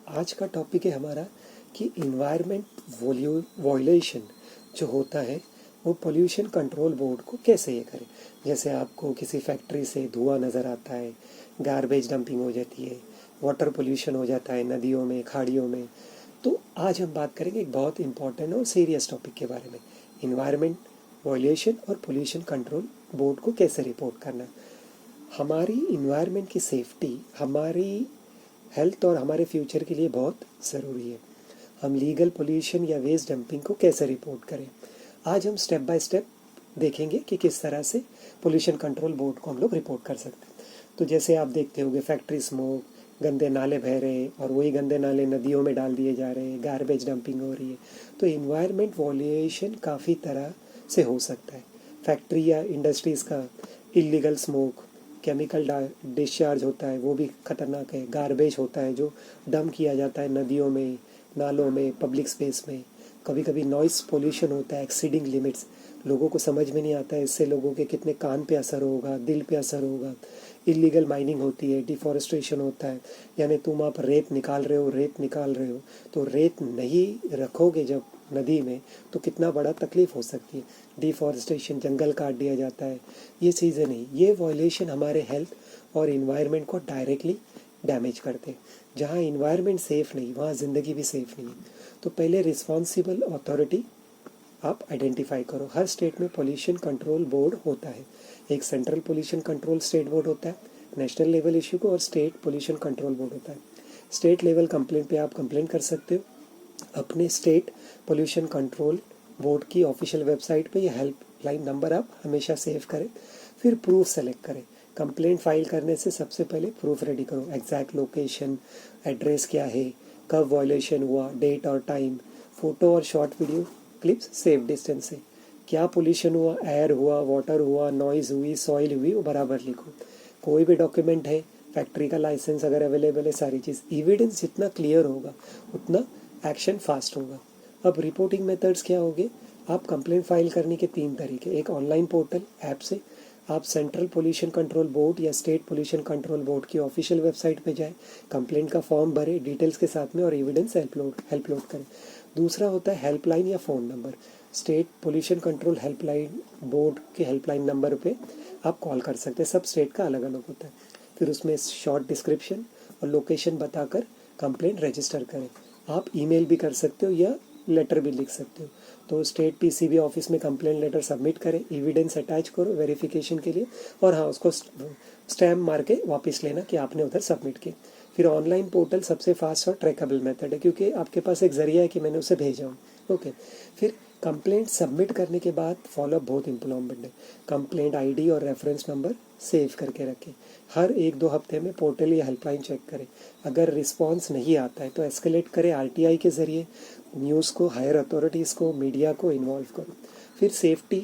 आज का टॉपिक है हमारा कि इन्वायरमेंट वॉल्यूशन जो होता है वो पोल्यूशन कंट्रोल बोर्ड को कैसे ये करे। जैसे आपको किसी फैक्ट्री से धुआं नज़र आता है, गार्बेज डंपिंग हो जाती है, वाटर पोल्यूशन हो जाता है नदियों में, खाड़ियों में। तो आज हम बात करेंगे एक बहुत इंपॉर्टेंट और सीरियस टॉपिक के बारे में, इन्वायरमेंट वॉल्यूशन और पोल्यूशन कंट्रोल बोर्ड को कैसे रिपोर्ट करना। हमारी इन्वायरमेंट की सेफ्टी हमारी हेल्थ और हमारे फ्यूचर के लिए बहुत ज़रूरी है। हम लीगल पोल्यूशन या वेस्ट डंपिंग को कैसे रिपोर्ट करें, आज हम स्टेप बाय स्टेप देखेंगे कि किस तरह से पोल्यूशन कंट्रोल बोर्ड को हम लोग रिपोर्ट कर सकते हैं। तो जैसे आप देखते होंगे फैक्ट्री स्मोक, गंदे नाले बह रहे हैं और वही गंदे नाले नदियों में डाल दिए जा रहे हैं, गार्बेज डंपिंग हो रही है। तो इन्वायरमेंट वॉल्यूशन काफ़ी तरह से हो सकता है। फैक्ट्री या इंडस्ट्रीज़ का इलीगल स्मोक, केमिकल डिस्चार्ज होता है, वो भी खतरनाक है। गार्बेज होता है जो डंप किया जाता है नदियों में, नालों में, पब्लिक स्पेस में। कभी कभी नॉइस पोल्यूशन होता है, एक्सीडिंग लिमिट्स, लोगों को समझ में नहीं आता है इससे लोगों के कितने कान पे असर होगा, दिल पे असर होगा। इलीगल माइनिंग होती है, डिफॉरेस्टेशन होता है, यानी तुम आप रेत निकाल रहे हो तो रेत नहीं रखोगे जब नदी में तो कितना बड़ा तकलीफ हो सकती है। डिफॉरेस्टेशन, जंगल काट दिया जाता है, ये चीज़ें नहीं, ये वॉयलेशन हमारे हेल्थ और इन्वायरमेंट को डायरेक्टली डैमेज करते हैं। जहाँ इन्वायरमेंट सेफ़ नहीं वहाँ ज़िंदगी भी सेफ़ नहीं है। तो पहले रिस्पॉन्सिबल अथॉरिटी आप आइडेंटिफाई करो। हर स्टेट में पोल्यूशन कंट्रोल बोर्ड होता है। एक central pollution control state board होता है, नेशनल लेवल इशू को, और स्टेट पोल्यूशन कंट्रोल बोर्ड होता है। स्टेट लेवल कंप्लेंट पे आप कंप्लेंट कर सकते हो अपने स्टेट पोल्यूशन कंट्रोल बोर्ड की ऑफिशियल वेबसाइट पे। ये हेल्पलाइन नंबर आप हमेशा सेव करें। फिर प्रूफ सेलेक्ट करें। कंप्लेंट फाइल करने से सबसे पहले प्रूफ रेडी करो, एग्जैक्ट लोकेशन, एड्रेस क्या है, कब वायलेशन हुआ, डेट और टाइम, फ़ोटो और short video clips safe distance से, क्या पोल्यूशन हुआ, एयर हुआ, वाटर हुआ, नॉइज़ हुई, सॉइल हुई, वो बराबर लिखो। कोई भी डॉक्यूमेंट है, फैक्ट्री का लाइसेंस अगर अवेलेबल है, सारी चीज़, एविडेंस जितना क्लियर होगा उतना एक्शन फास्ट होगा। अब रिपोर्टिंग मेथड्स क्या होंगे, आप कंप्लेंट फाइल करने के 3 तरीके, एक ऑनलाइन पोर्टल ऐप से, आप सेंट्रल पोल्यूशन कंट्रोल बोर्ड या स्टेट पोल्यूशन कंट्रोल बोर्ड की ऑफिशियल वेबसाइट पे जाएं, कंप्लेंट का फॉर्म भरें डिटेल्स के साथ में और एविडेंस हेल्प लोड करें। दूसरा होता है हेल्पलाइन या phone number. State pollution control helpline board के हेल्पलाइन नंबर पे आप कॉल कर सकते हैं, सब स्टेट का अलग अलग होता है। फिर उसमें शॉर्ट डिस्क्रिप्शन और लोकेशन बताकर कंप्लेंट रजिस्टर करें। आप ईमेल भी कर सकते हो या लेटर भी लिख सकते हो। तो स्टेट पीसीबी ऑफिस में कंप्लेंट लेटर सबमिट करें, एविडेंस अटैच करो वेरिफिकेशन के लिए, और हाँ उसको स्टैम्प मार के वापस लेना कि आपने उधर सबमिट किया। फिर ऑनलाइन पोर्टल सबसे फास्ट और ट्रैकेबल मेथड है क्योंकि आपके पास एक जरिया है कि मैंने उसे भेजा हूँ। ओके, फिर कंप्लेंट सबमिट करने के बाद फॉलोअप बहुत इम्पोर्टेंट है। कंप्लेंट आईडी और रेफरेंस नंबर सेव करके रखें। हर 1-2 हफ्ते में पोर्टल या हेल्पलाइन चेक करें। अगर रिस्पांस नहीं आता है तो एस्केलेट करें आरटीआई के ज़रिए, न्यूज़ को, हायर अथॉरिटीज़ को, मीडिया को इन्वॉल्व करो। फिर सेफ्टी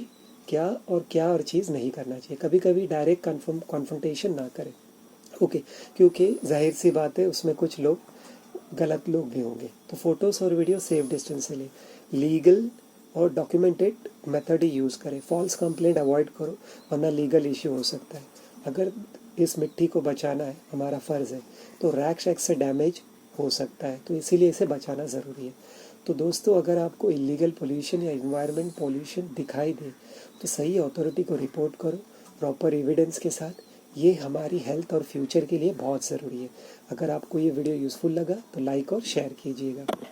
क्या और चीज़ नहीं करना चाहिए। कभी कभी डायरेक्ट कन्फ्रंटेशन ना करें, ओके, क्योंकि जाहिर सी बात है उसमें कुछ लोग गलत लोग भी होंगे। तो फ़ोटोज़ और वीडियो सेफ डिस्टेंस से लें। लीगल और डॉक्यूमेंटेड मेथड ही यूज़ करें। फॉल्स कंप्लेंट अवॉइड करो वरना लीगल इश्यू हो सकता है। अगर इस मिट्टी को बचाना है, हमारा फ़र्ज़ है, तो रैक शैक से डैमेज हो सकता है, तो इसीलिए इसे बचाना ज़रूरी है। तो दोस्तों, अगर आपको इलीगल पोल्यूशन या इन्वायरमेंट पोल्यूशन दिखाई दे तो सही अथॉरिटी को रिपोर्ट करो प्रॉपर एविडेंस के साथ। ये हमारी हेल्थ और फ्यूचर के लिए बहुत ज़रूरी है। अगर आपको ये वीडियो यूज़फुल लगा तो लाइक और शेयर कीजिएगा।